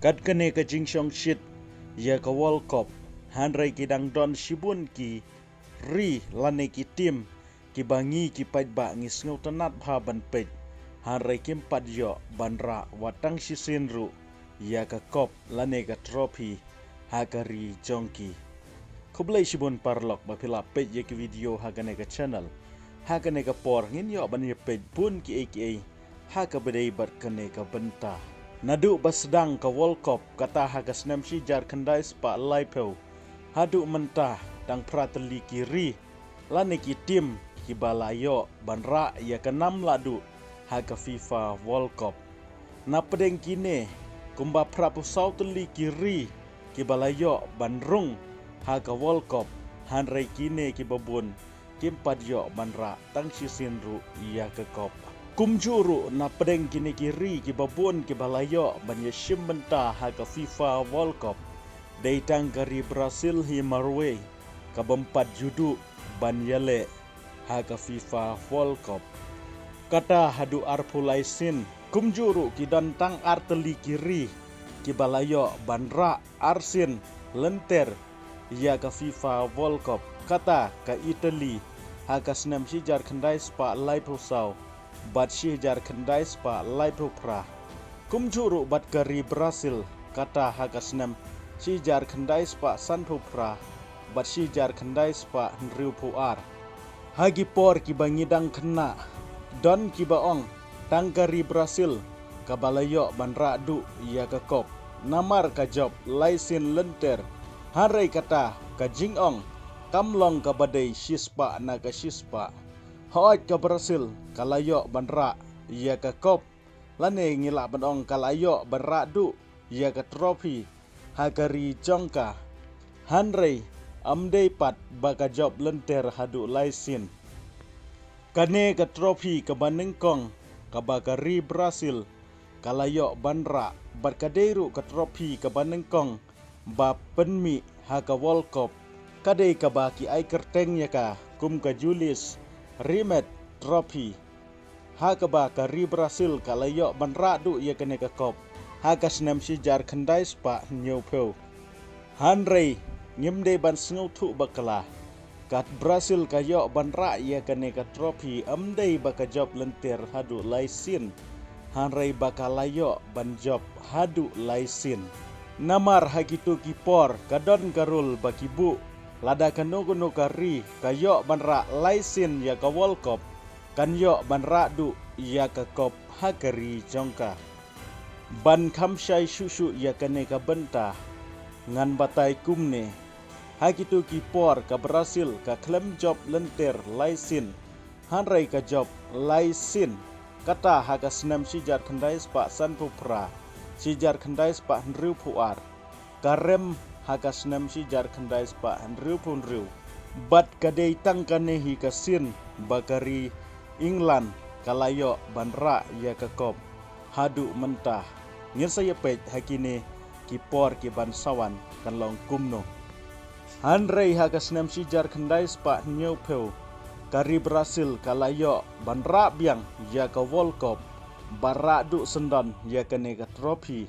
Kad kene ka jingshong shit ya ka World Cup hanrai ki dang don shibun ki ri lane ki tim ki bangi ki pait ba ngis ngau tanat bha ban pet hanrai kim pat yo banra watang shisin ru ya ka kop lane ka trophy hakari jongki kublai shibun parlok ba phila pet ya ki video hagane ka channel hagane ka por ngin yo ban ye pet bun ki aka haka bedai bat kane ka benta Nadu basdang ka World Cup kata hagas nemsi jar kendai spa laipeu. Hadu mentah dang prateli kiri. Lani ki tim ki balayo banra ya kenam ladu haga FIFA World Cup. Na pedeng kine kumba prapusau teli kiri ki balayo banrung haga World Cup. Hanrai kine ki babun kim padyo banra tang sisinru ya ke kop. Kumjuru na pedeng kini kiri ki babun ki balayo banya shimbenta haga FIFA World Cup daitang kari Brazil hi Norway ka bempat judu banyale haga FIFA World Cup kata hadu arpulaisin kumjuru ki dantang arteli kiri ki balayo banra arsin lenter ya ka FIFA World Cup kata ka Italy haga senam sijar kendai spa laipusau bat sijar kendai spa laipu pra kumjuru bat kari Brazil kata hagas nem sijar kendai spa sanpu pra bat sijar kendai spa nriu puar hagi por ki bangidang kena don ki baong tang kari Brazil kabalayo banra du ya ke kop namar ka job laisin lenter harai kata ka jingong kamlong ka badai sispa na ka sispa Hoat ke Brazil kalayo banra ia ke kop lane ngila bandong kalayo banra du ia ke trofi hagari jongka hanrei amdei pat baka job lenter hadu laisin kane ke trofi ke banengkong ke bagari Brazil kalayo banra barkaderu ke trofi ke banengkong ba penmi haga World Cup kadai ke baki ai kerteng ya ka kum ke Julius Rimet Trophy haga ba kari Brazil kalayo banra du ia kene ka kop haga senam sijar kendai spa nyopeu hanrei ngimde ban sngu thu bakala kat Brazil kayo banra ia kene ka trophy amdei baka job lenter hadu laisin hanrei bakalayo ban job hadu laisin namar hagitu kipor kadon karul bakibu lada kanogono kari kayo banra laisin ya ka World Cup kanyo banra du ya ka kop hagari jongka ban kamshai susu ya kane ka benta ngan batai kumne hagitu kipor ka Brazil ka klem job lenter laisin hanrai ka job laisin kata haga senam sijar kendai spa sanpu pra sijar kendai spa nriu puar karem haga senam sijar kendai spa Andrew punriu bat kadai tangkane hi kasin bakari England kalayo banra ya ke kop hadu mentah ngir saya pet hakine kipor ki bansawan kan long kumno hanrei haga senam sijar kendai spa nyopeu kari Brazil kalayo banra biang ya ke World Cup bara du sendon ya kene ka trophy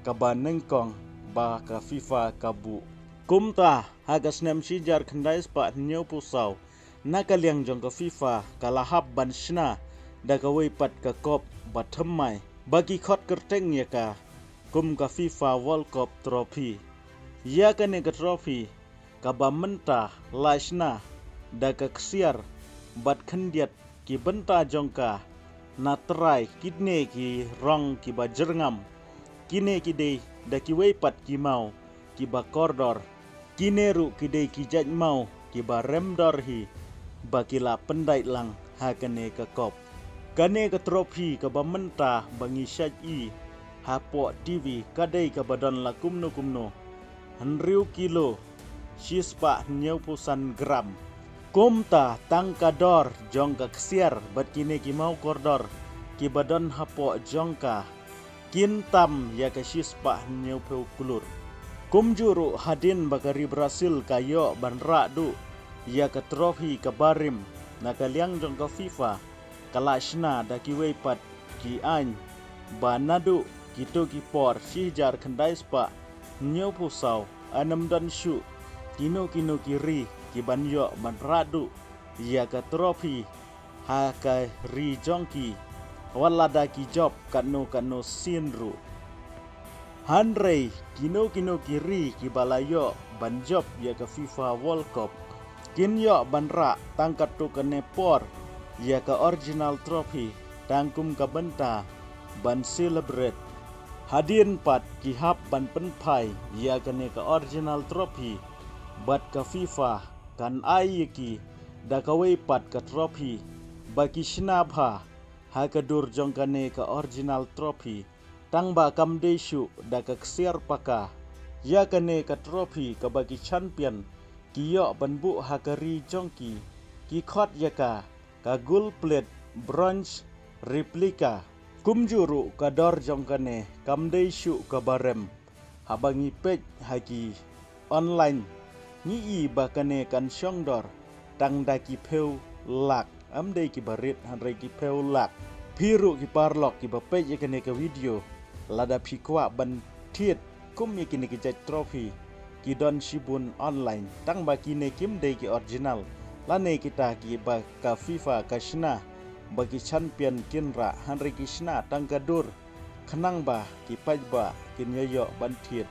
ka banengkong ba ka FIFA kabu kumta hagas nem sijar kendai spa nyau pusau nakaliang jong ka FIFA kalahap ban shna da ka weipat ka kop bathmai bagi khot kerteng ya ka kum ka FIFA World Cup trophy ya ka ne ka trophy ka ba menta lashna da ka ksiar bat khandiat ki benta jongka na trai kidne ki rong ki ba jerngam kine ki dei da ki weipat ki mau ki ba kordor kineru ki dei ki jaj mau ki ba remdor hi bakila pendai lang hakane ka kop kane ka trophy ka ba menta bangi syaj i hapo TV kadai ka badan la kumno kumno hanriu kilo sispa nyau pusan gram kumta tangka dor jongka ksiar bat kine ki mau kordor ki badan hapo jongka kintam ya ke sispa nyopeu kulur kumjuru hadin bakari Brazil kayo banra du ya ke trophy ke barim nakaliang jong ke FIFA kalashna da ki weipat ki an banadu gitu ki por sijar kendai spa nyau pusau anam dan syu kino kiri ki banyo ban radu ya ka trofi ha ka ri jongki walada ki job kanu sinru Hanrei kino kiri ki balayo ban job ya ka FIFA World Cup kinyo banra tangkat tu ke nepor ya ka original trophy tangkum ka benta ban celebrate hadin pat ki hap ban penpai ya ka ne ka original trophy bat ka FIFA kan ai ki da ka wei pat ka trophy baki shnabha ha ka dur jong ka ne ka original trophy tang ba kam desu da ka ksiar paka ya ka ne ka trophy ka bagi champion kiyo banbu hakari jongki ki khot yaka ka gold plate bronze replika kumjuru ka dor jongkane kamdei shu ka barem habangi pej haki online ni i bakane kan syongdor tang daki peu lak amdei ki barit hanrei ki peu lak piru ki parlok ki bapej yakane ka video lada pikwa ban tiet kum yakine ki jaj trophy ki don shibun online tang baki ne kim dei ki original lane kita ki ba ka FIFA ka shna bagi champion kinra hanri kishna tang kadur khenang ba ki paj ba kin yoyo ban thiet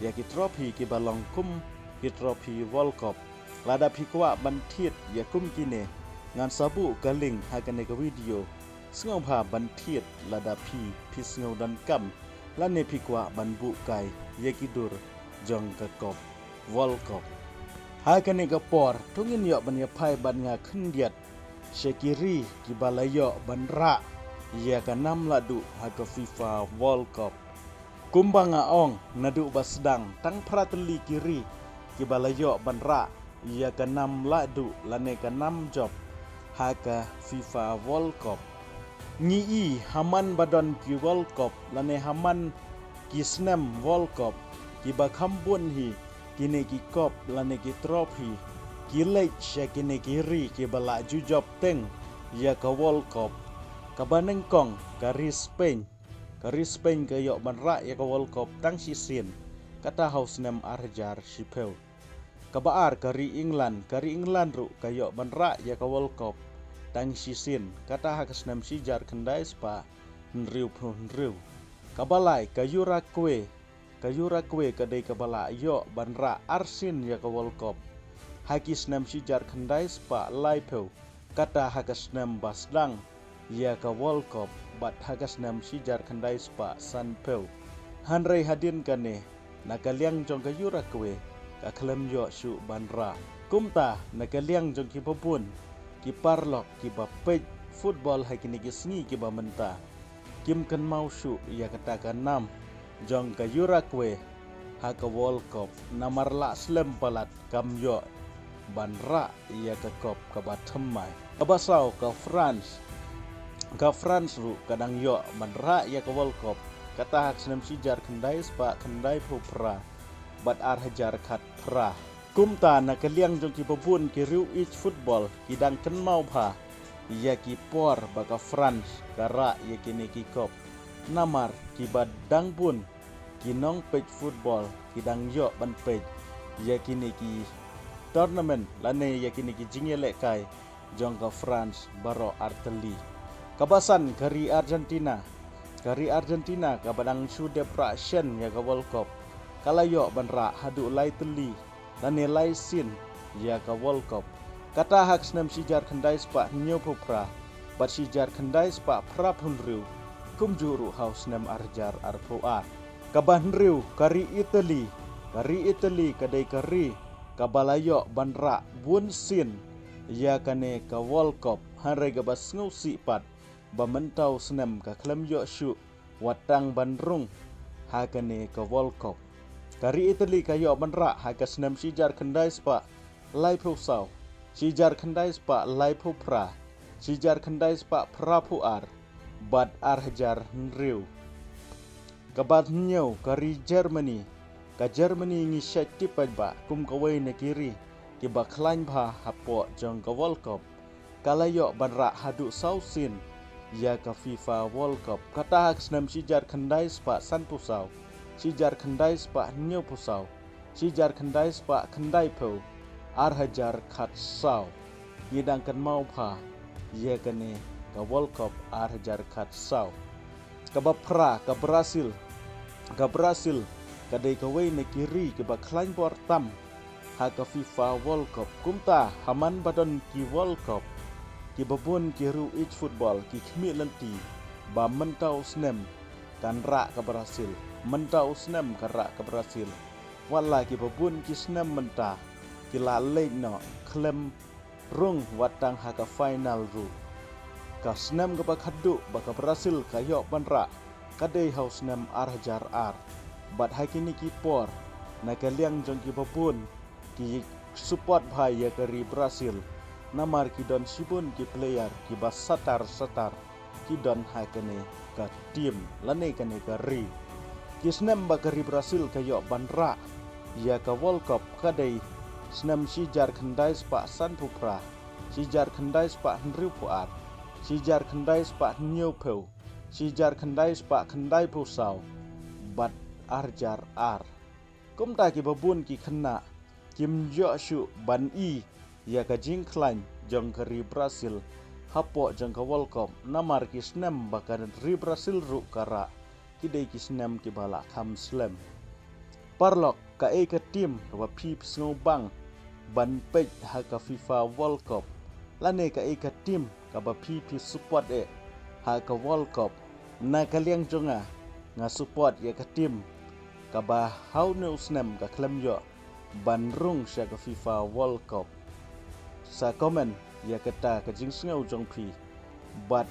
ya ki trophy ki balong kum ki trophy World Cup lada phikwa ban thiet ya kum kine ngan sabu galing hakane ka video sngau pha ban thiet lada phi sngau dan kam lane phikwa ban bu kai ya ki dur jong ka kop World Cup hakane ka por tungin yo ban ya phai ban nga khndiat Shekiri ki balayo ban ra ya ka nam ladu ha ka FIFA World Cup kumbanga ong nadu basdang tang prateli kiri ki balayo ban ra ya ka nam ladu lane ka nam job ha ka FIFA World Cup ngi i haman badon ki World Cup lane haman ki snem World Cup ki ba khambun hi kine ki kop lane ki trophy ki lech ya kine kiri ki bala ju job teng ya ka World Cup ka baneng kong ka Spain ka yo ban ra ya ka World Cup tang si sin kata house nem arjar sipeu ka baar ka ri England ru ka yo ban ra ya ka World Cup tang si sin kata hakas nem si jar kendai spa nriu ka balai ka Uruguay ka dei ka bala yo ban ra arsin ya ka World Cup hakis nem si jar kendai spa laipeu kata hakas nem basdang ya ka World Cup bat hakas nem si jar kendai spa sanpeu hanrei hadin kane nakaliang jong ka Uruguay ka klem yo su ban ra kumta nakaliang jong ki popun ki parlok ki bapej football hakini ki sngi ki bamenta kim kan mau su ya kata ka nam jong ka Uruguay ha ka World Cup namar la slem palat kam yo ban ra ya ka kop ka bathmai ka basau ka France ru kadang yo ban ra ya ka World Cup kata hak senem sijar kendai spa kendai pupra bat ar hajar khat pra kumta na kaliang jong ki babun ki riu ich football kidang ken mau pha ya ki por baka France kara ya kini ki kop namar ki badang pun kinong page football kidang yo ban page ya kini ki tournament lane ya kini ki jingele kai jong ka France baro arteli kabasan kari Argentina ka badang sude prasen ya ka World Cup kalayo ban ra hadu lai teli lane lai sin ya ka World Cup kata hak senem sijar kendai spa nyo pupra bat sijar kendai spa pra punriu kumjuru haus nem arjar arpuar kabanriu kari Italy kadai kari kabalayo banra bun sin ya kane ka World Cup hanrei ga bas ngau si pat bamentau senem ka klem yo shu watang bandrung ha kane ka World Cup kari Italy kayo banra ha ka senem sijar kendai spa lai pusau sijar kendai spa lai pupra sijar kendai spa prapuar bat arhajar nriu kabat nyau kari Germany ngi syati ba kum kawai na kiri ki baklain ba hapo jong ka World Cup kalayo banra hadu sausin ya ka FIFA World Cup kata senam sijar kendai spa san pusau sijar kendai spa new pusau sijar kendai spa kendai po ar hajar khat sau yidangkan mau pha ye kane ka World Cup ar hajar khat sau ka bapra ka Brazil kadai ka wei ne kiri ke ba klain por tam ha ka FIFA World Cup kumta haman badon ki World Cup ki babun ki ru ich football ki khmi lanti ba mentau snem kan ra ka Brazil mentau snem ka ra ka Brazil wala ki babun ki snem menta ki la le no klem rung watang ha ka final ru ka snem ka ba khaddu ba ka Brazil ka yo banra kadai haus snem ar hajar ar bat hakini ki por na ka liang jong ki babun ki support bhai ya kari Brazil namar ki don sibun ki player ki bas satar ki don hakane ka team lane kane ka ri ki snem ba kari Brazil ka yo banra ya ka World Cup kadai snem sijar khandai spa san pupra sijar khandai spa hnriu puat sijar khandai spa new peu sijar khandai spa khandai pusau bat arjar ar kumta ki babun ki khanna kim jo shu ban i ya ka jing klan jong kari Brazil hapo jong ka World Cup namar ki snem bakan ri Brazil ru kara kidai ki snem ki bala kham slam parlok ka e ka tim wa pi sngo bang ban pej ha ka FIFA World Cup lane ka e ka tim ka ba pi support e ha ka World Cup na ka liang jonga nga support ya ka tim ka ba how no snem ka klem yo banrung sya ka FIFA World Cup sa komen ya kata ka jing sngo jong pi bat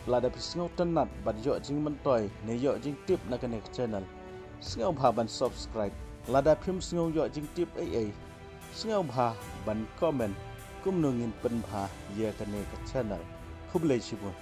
lada pi sngo tanat bat yo jing mentoy ne yo jing tip na ka next channel sngo bha ban subscribe lada phim sngo yo jing tip ai sngo bha ban comment kum nungin pen bha ya ka next channel khublei chibun